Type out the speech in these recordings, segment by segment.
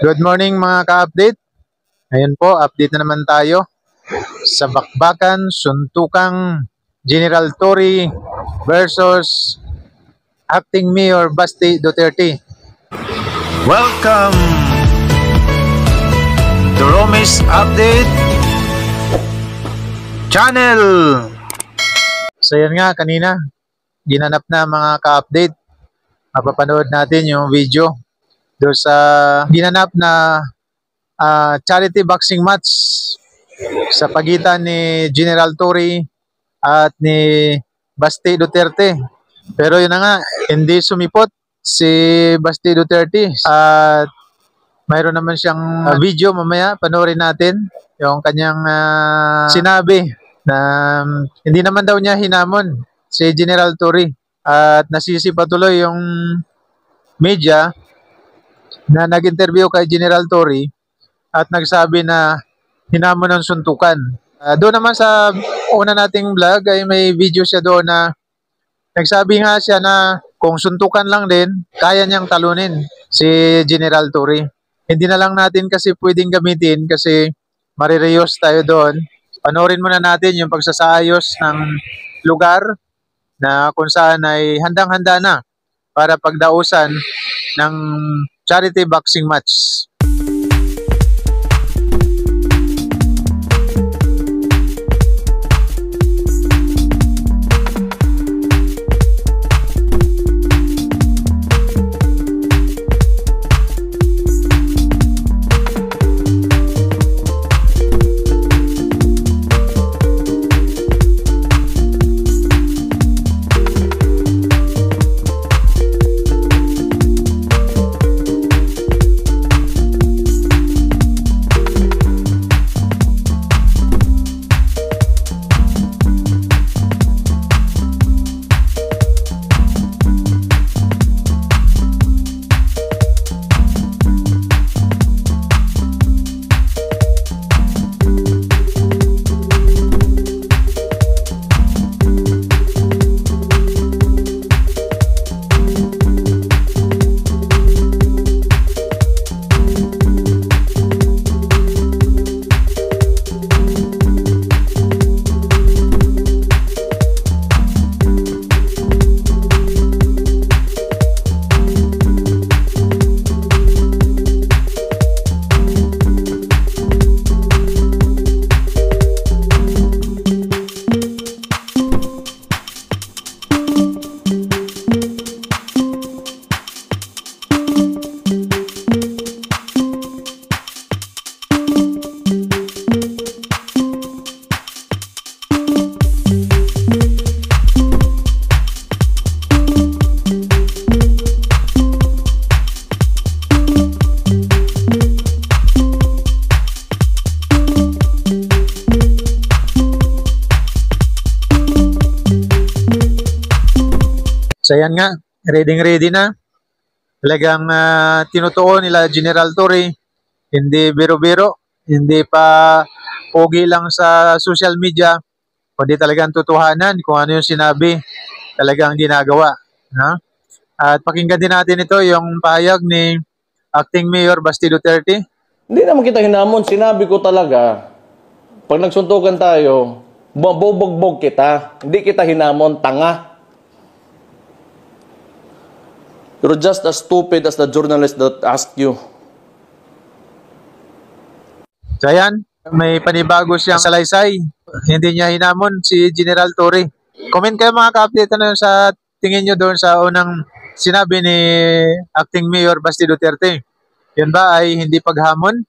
Good morning mga ka-update. Ngayon po, update na naman tayo sa bakbakan, suntukang General Torre versus Acting Mayor Basti Duterte. Welcome to Romis Update Channel. So yan nga, kanina ginanap na mga ka-update. Mapapanood natin yung video doon sa ginanap na charity boxing match sa pagitan ni General Torre at ni Basti Duterte. Pero yun na nga, hindi sumipot si Basti Duterte at mayroon naman siyang video, mamaya panoorin natin yung kanyang sinabi na hindi naman daw niya hinamon si General Torre at nasisi pa tuloy yung media na nag-interview kay General Torre at nagsabi na hinamon ng suntukan. Doon naman sa una nating vlog ay may video siya doon na nagsabi nga siya na kung suntukan lang din, kaya niyang talunin si General Torre. Hindi na lang natin kasi pwedeng gamitin kasi marireyos tayo doon. Panoorin muna natin yung pagsasaayos ng lugar na kung saan ay handang-handa na para pagdausan ng charity boxing match. So yan nga, ready na. Talagang tinutuon nila General Torre, hindi biro-biro, hindi pa pogi lang sa social media, kundi talagang tutuhanan kung ano yung sinabi, talagang ginagawa. No? At pakinggan din natin ito, yung pahayag ni Acting Mayor Basti Duterte. Hindi naman kita hinamon, sinabi ko talaga, pag nagsuntukan tayo, mabubugbog kita, hindi kita hinamon, tanga. You're just as stupid as the journalist that asked you. So yan, may panibago siyang salaysay. Hindi niya hinamon si General Torre. Comment kayo mga ka-update ano sa tingin nyo doon sa unang sinabi ni Acting Mayor Basti Duterte. Yun ba ay hindi paghamon?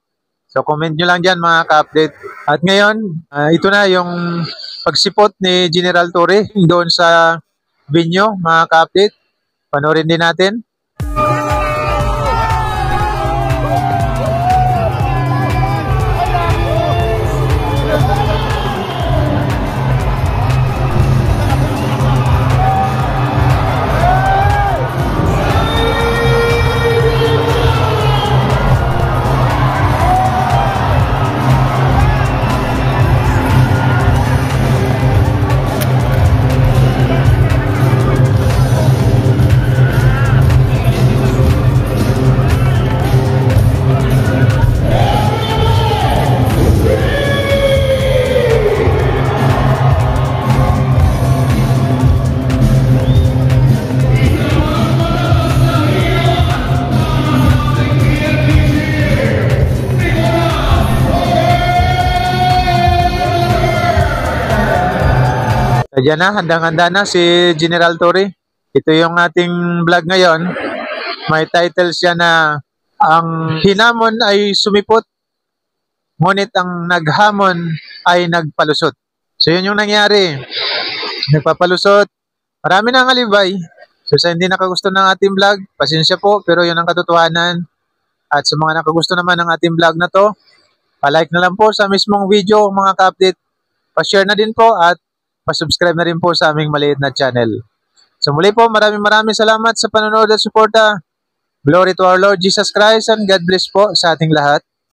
So comment nyo lang dyan mga ka-update. At ngayon, ito na yung pagsipot ni General Torre doon sa venue mga ka-update. Panoorin din natin. Ayan na, handang-handa na si General Torre. Ito yung ating vlog ngayon. May title siya na ang hinamon ay sumipot, ngunit ang naghamon ay nagpalusot. So yun yung nangyari. Nagpapalusot. Marami na ang alibay. So sa hindi nakagusto ng ating vlog, pasensya po, pero yun ang katotohanan. At sa mga nakagusto naman ng ating vlog na to, palike na lang po sa mismong video mga ka-update. Pa-share na din po at pa-subscribe na rin po sa aming maliit na channel. So muli po, maraming salamat sa panonood at suporta. Glory to our Lord Jesus Christ and God bless po sa ating lahat.